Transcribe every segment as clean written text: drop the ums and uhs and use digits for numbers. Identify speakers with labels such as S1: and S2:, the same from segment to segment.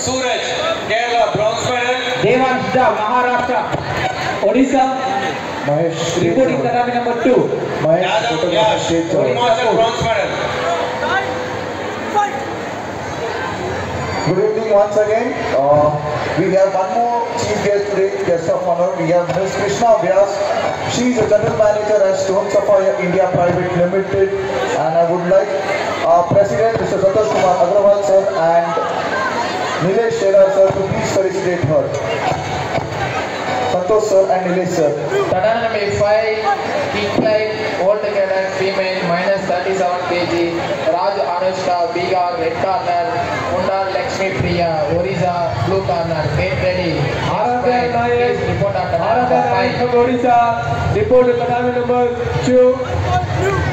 S1: Suraj, Kerala, bronze medal.
S2: Devansh Jha, Maharashtra. Odisha.
S3: Mahesh,
S2: Reporting Tatami number 2.
S3: Mahesh,
S1: Yadav Yash, Himachal, bronze medal.
S3: Good evening once again. We have one more chief guest today, guest of honor. We have Ms. Krishna Vyas. She is a general manager at Stone Sapphire India Private Limited, and I would like our president, Mr. Santosh Kumar Agrawal sir, and Nilesh Shelar sir to please felicitate her. Santosh sir and Nilesh sir.
S4: Tatami number 5, decline, altogether female, minus 37 kg. Raj Anushka, Bihar, red corner. Mundal Lakshmi Priya, Orissa, blue corner. Get ready.
S2: Aradhya Nayak.
S4: Report after
S2: Aradhya Nayak from Odisha. Report to Tatami number 2.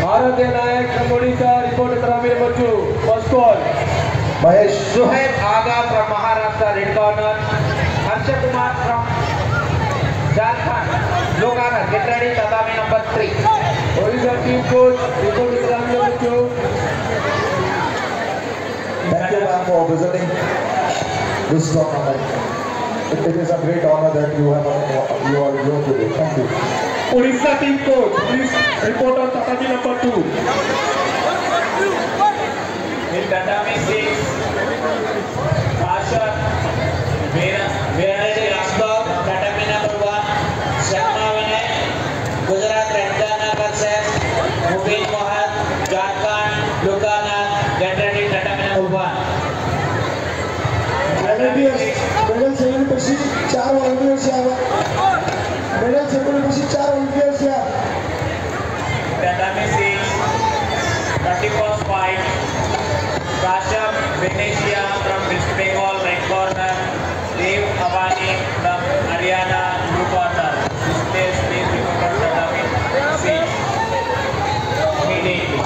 S2: Aradhya Nayak from Odisha. Report to Tatami number 2. First call.
S3: Mahesh.
S2: Suhaib Aga from Maharashtra, red corner. Harsha Kumar from Jharkhand, blue corner. Get ready, Tatami number 3. Odisha team coach, report to Tatami number 2.
S3: Thank you, ma'am, for visiting this tournament. It is a great honor that you are here today. Thank you.
S2: Odisha team coach, please report on Tatami number 2.
S1: In Tatami 6, Asha, Viraj Rashkov, Tatami number 1, Sharma Vinay, Gujarat red corner versus Mubin Mohan, Jharkhand, blue corner. Get ready, Tatami number 1.
S3: Medal 70% 4 ऑलिंपियड्स यावा medal 70% 4 ऑलिंपियड्स या
S1: Tatami 6, 31st fight, Kashyap Venetia from West Bengal, red corner, Dev Avani from Haryana, blue corner. This place please remember Tatami 6. Immediately.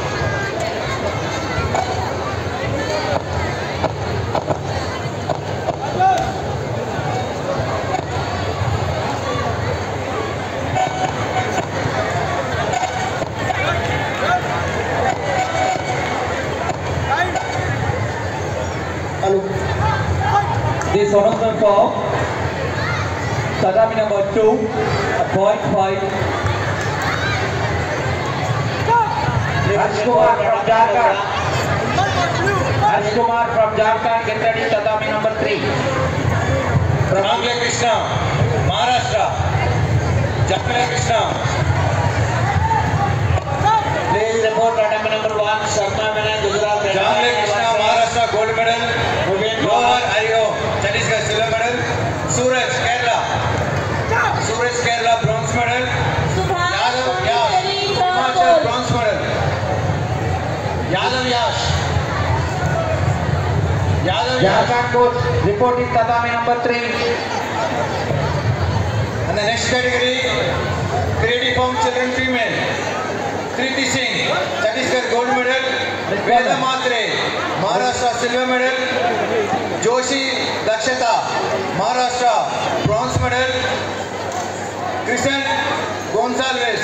S2: This announcement for Tatami number 2, a point fight. Rajkumar from Jharkhand. Rajkumar from Jharkhand, get ready, Tatami number 3.
S1: Ramle Krishna, Maharashtra. Jamle Krishna. Please report Tatami number 1, Sharma Vinay, Gujarat. Jamle Krishna, Maharashtra, gold medal. Rohan Harihom, Chhattisgarh, silver medal. Suraj, Kerala. Suraj, Kerala, bronze medal. Yadav Yash, Himachal, bronze medal. Yadav Yash.
S2: Jharkhand coach, reporting Tatami number 3.
S1: And the next category, creative form children female. Kriti Singh, Chhattisgarh gold medal. Veda Matre, Maharashtra silver medal. Joshi Dakshata, Maharashtra bronze medal. Krishan Gonsalves,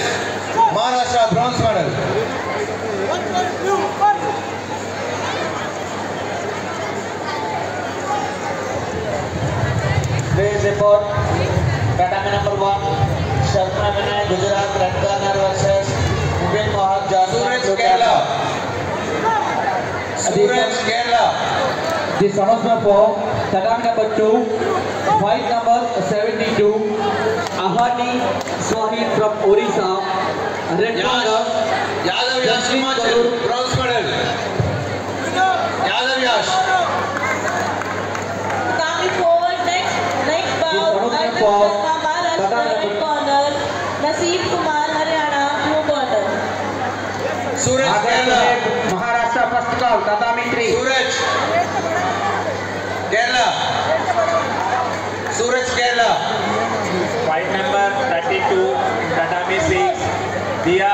S1: Maharashtra bronze medal. Please report Tatami number 1, Sharma Vinay, Gujarat red corner versus Mubin Mohan, Jharkhand, Kerala. Suraj, Kerala.
S2: This announcement for Tatami number 2, fight number 72. Ahani Swahil from Orissa, red corner.
S1: Yadav Yash, Himachal, bronze medal. Yadav Yash.
S5: Coming forward next bout, Arvind Sharma, Maharashtra, red corner. Naseem Kumar, Haryana, blue corner.
S1: Suraj, Kerala.
S2: Maharashtra first call, Tatami 3.
S1: Suraj, Kerala. Suraj, Kerala. Fight number 32, Tatami 6, Dia